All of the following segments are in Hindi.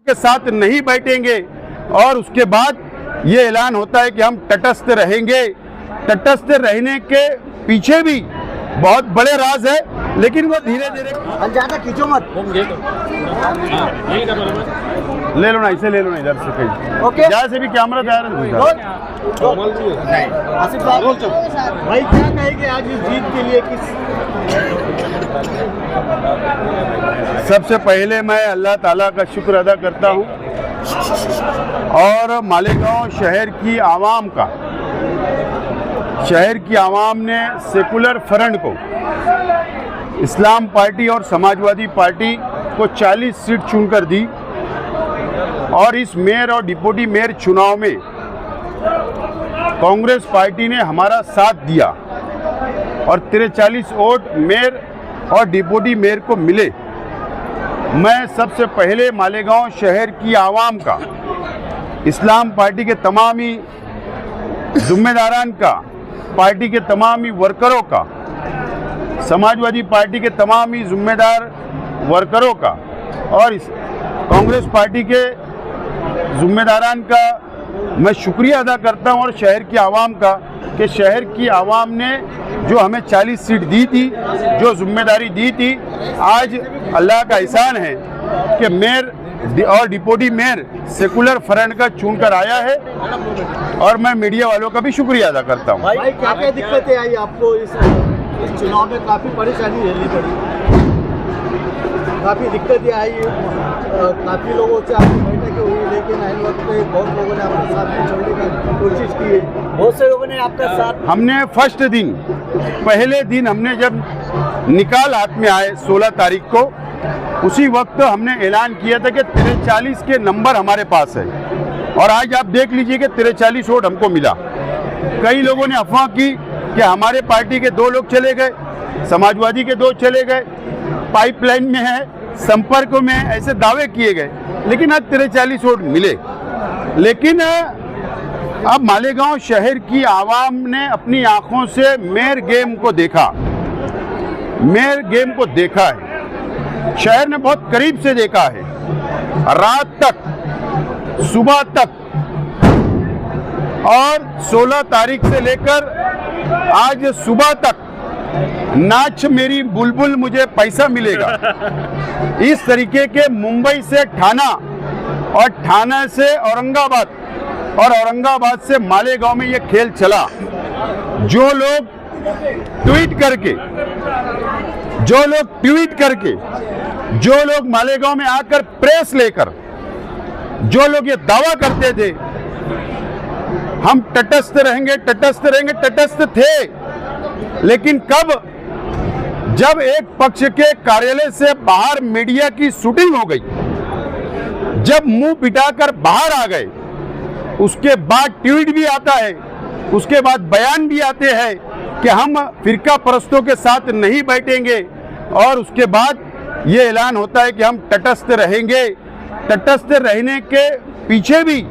के साथ नहीं बैठेंगे और उसके बाद ये ऐलान होता है कि हम तटस्थ रहेंगे। तटस्थ रहने के पीछे भी बहुत बड़े राज है, लेकिन वो धीरे धीरे ज्यादा खींचो मत। ले लो ना, इसे ले लो ना इधर से कहीं। ओके, जहाँ से भी कैमरा तैयार है। आसिफ साहब भाई क्या कहेंगे आज इस जीत के लिए? सबसे पहले मैं अल्लाह ताला का शुक्र अदा करता हूँ और मालेगांव शहर की आवाम का, शहर की आवाम ने सेकुलर फ्रंट को, इस्लाम पार्टी और समाजवादी पार्टी को 40 सीट चुनकर दी और इस मेयर और डिप्टी मेयर चुनाव में कांग्रेस पार्टी ने हमारा साथ दिया और 43 वोट मेयर और डिप्टी मेयर को मिले। मैं सबसे पहले मालेगांव शहर की आवाम का, इस्लाम पार्टी के तमामी जिम्मेदारान का, पार्टी के तमामी वर्करों का, समाजवादी पार्टी के तमामी जिम्मेदार वर्करों का और इस कांग्रेस पार्टी के जिम्मेदारान का मैं शुक्रिया अदा करता हूं और शहर की आवाम का कि शहर की आवाम ने जो हमें 40 सीट दी थी, जो जिम्मेदारी दी थी, आज अल्लाह का एहसान है कि मेयर और डिप्टी मेयर सेकुलर फ्रंट का चुनकर आया है और मैं मीडिया वालों का भी शुक्रिया अदा करता हूं। भाई क्या क्या दिक्कतें आई आपको इस चुनाव में? काफ़ी परेशानी झेलनी पड़ी, काफ़ी दिक्कतें आई, काफ़ी लोगों से आपकी बैठक हुई, लेकिन आइन वक्त पे बहुत लोगों ने आपके साथ में छोड़ने की कोशिश की है, बहुत से लोगों ने आपका साथ। हमने फर्स्ट दिन, पहले दिन हमने जब निकाल हाथ में आए 16 तारीख को, उसी वक्त हमने ऐलान किया था कि 43 के नंबर हमारे पास है और आज आप देख लीजिए कि 43 वोट हमको मिला। कई लोगों ने अफवाह की कि हमारे पार्टी के 2 लोग चले गए, समाजवादी के 2 चले गए, पाइपलाइन में है, संपर्क में है, ऐसे दावे किए गए, लेकिन आज 43 वोट मिले। लेकिन अब मालेगांव शहर की आवाम ने अपनी आंखों से मेयर गेम को देखा, मेयर गेम को देखा है, शहर ने बहुत करीब से देखा है। रात तक, सुबह तक और 16 तारीख से लेकर आज सुबह तक नाच मेरी बुलबुल मुझे पैसा मिलेगा, इस तरीके के मुंबई से ठाना और ठाना से औरंगाबाद और औरंगाबाद से मालेगांव में ये खेल चला। जो लोग ट्वीट करके, जो लोग मालेगांव में आकर प्रेस लेकर, जो लोग ये दावा करते थे हम तटस्थ रहेंगे, तटस्थ रहेंगे, तटस्थ थे, लेकिन कब? जब एक पक्ष के कार्यालय से बाहर मीडिया की शूटिंग हो गई, जब मुंह पिटाकर बाहर आ गए, उसके बाद ट्वीट भी आता है, उसके बाद बयान भी आते हैं कि हम फिरका परस्तों के साथ नहीं बैठेंगे और उसके बाद ये ऐलान होता है कि हम तटस्थ रहेंगे। तटस्थ रहने के पीछे भी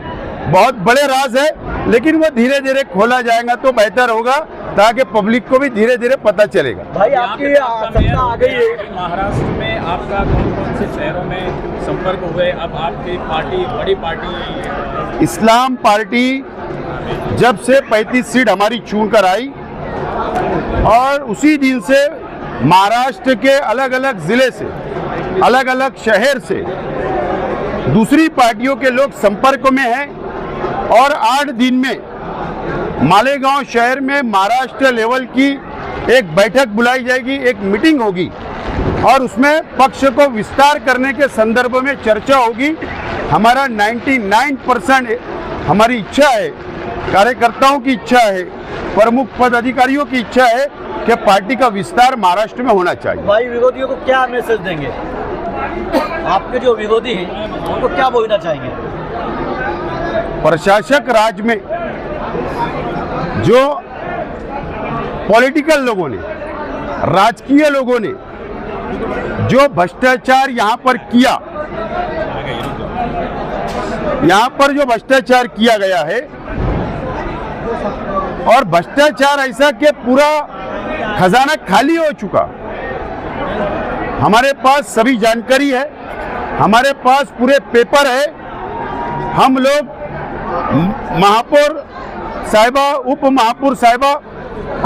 बहुत बड़े राज है, लेकिन वो धीरे धीरे खोला जाएगा तो बेहतर होगा, ताकि पब्लिक को भी धीरे धीरे पता चलेगा। भाई आपकी सत्ता आ गई है महाराष्ट्र में, आपका कौन से शहरों में संपर्क हुए? अब आपकी पार्टी बड़ी पार्टी इस्लाम पार्टी जब से 35 सीट हमारी चुन कर आई और उसी दिन से महाराष्ट्र के अलग अलग जिले से, अलग अलग शहर से दूसरी पार्टियों के लोग संपर्क में हैं और 8 दिन में मालेगांव शहर में महाराष्ट्र लेवल की एक बैठक बुलाई जाएगी, एक मीटिंग होगी और उसमें पक्ष को विस्तार करने के संदर्भ में चर्चा होगी। हमारा 99% हमारी इच्छा है, कार्यकर्ताओं की इच्छा है, प्रमुख पदाधिकारियों की इच्छा है कि पार्टी का विस्तार महाराष्ट्र में होना चाहिए। भाई विरोधियों को क्या मैसेज देंगे? आपके जो विरोधी हैं उनको क्या बोलना चाहेंगे? प्रशासक राज में जो पॉलिटिकल लोगों ने, राजकीय लोगों ने जो भ्रष्टाचार यहाँ पर किया, यहाँ पर जो भ्रष्टाचार किया गया है और भ्रष्टाचार ऐसा कि पूरा खजाना खाली हो चुका, हमारे पास सभी जानकारी है। हमारे पास पूरे पेपर है। हम लोग महापौर साहिबा, उप महापौर साहिबा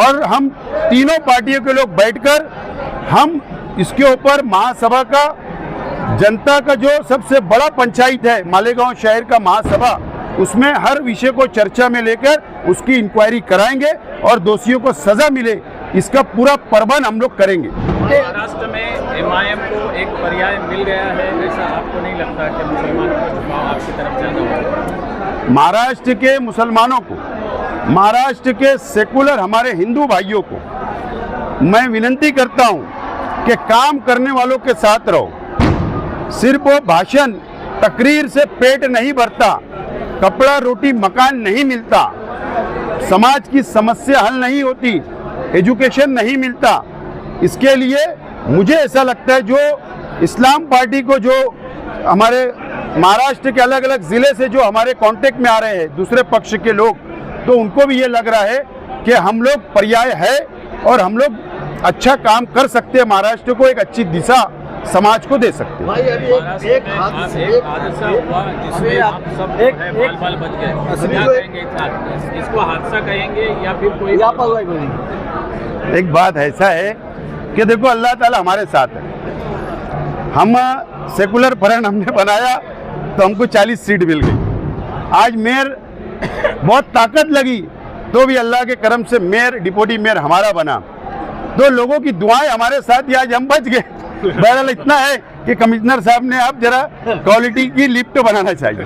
और हम तीनों पार्टियों के लोग बैठकर हम इसके ऊपर महासभा का, जनता का जो सबसे बड़ा पंचायत है मालेगांव शहर का महासभा, उसमें हर विषय को चर्चा में लेकर उसकी इंक्वायरी कराएंगे और दोषियों को सजा मिले, इसका पूरा प्रबंध हम लोग करेंगे। महाराष्ट्र में MIM को एक पर्याय मिल गया है, ऐसा आपको नहीं लगता कि मुसलमानों का झुकाव आपकी तरफ ज्यादा होगा? महाराष्ट्र के मुसलमानों को, महाराष्ट्र के सेकुलर हमारे हिंदू भाइयों को मैं विनती करता हूं कि काम करने वालों के साथ रहो। सिर्फ भाषण तकरीर से पेट नहीं भरता, कपड़ा रोटी मकान नहीं मिलता, समाज की समस्या हल नहीं होती, एजुकेशन नहीं मिलता। इसके लिए मुझे ऐसा लगता है जो इस्लाम पार्टी को, जो हमारे महाराष्ट्र के अलग अलग ज़िले से जो हमारे कांटेक्ट में आ रहे हैं दूसरे पक्ष के लोग, तो उनको भी ये लग रहा है कि हम लोग पर्याय है और हम लोग अच्छा काम कर सकते हैं, महाराष्ट्र को एक अच्छी दिशा समाज को दे सकते हैं। भाई अभी एक हादसा हुआ जिसमें आप सब बाल बच गए, क्या कहेंगे? इसको हादसा कहेंगे या फिर कोई एक बात ऐसा है कि देखो अल्लाह ताला हमारे साथ है। हम सेकुलर फ्रंट हमने बनाया तो हमको 40 सीट मिल गई। आज मेयर बहुत ताकत लगी तो भी अल्लाह के करम से मेयर, डिप्टी मेयर हमारा बना, तो लोगों की दुआएं हमारे साथ ही आज हम बच गए। बहरहाल इतना है कि कमिश्नर साहब ने अब जरा क्वालिटी की लिफ्ट बनाना चाहिए।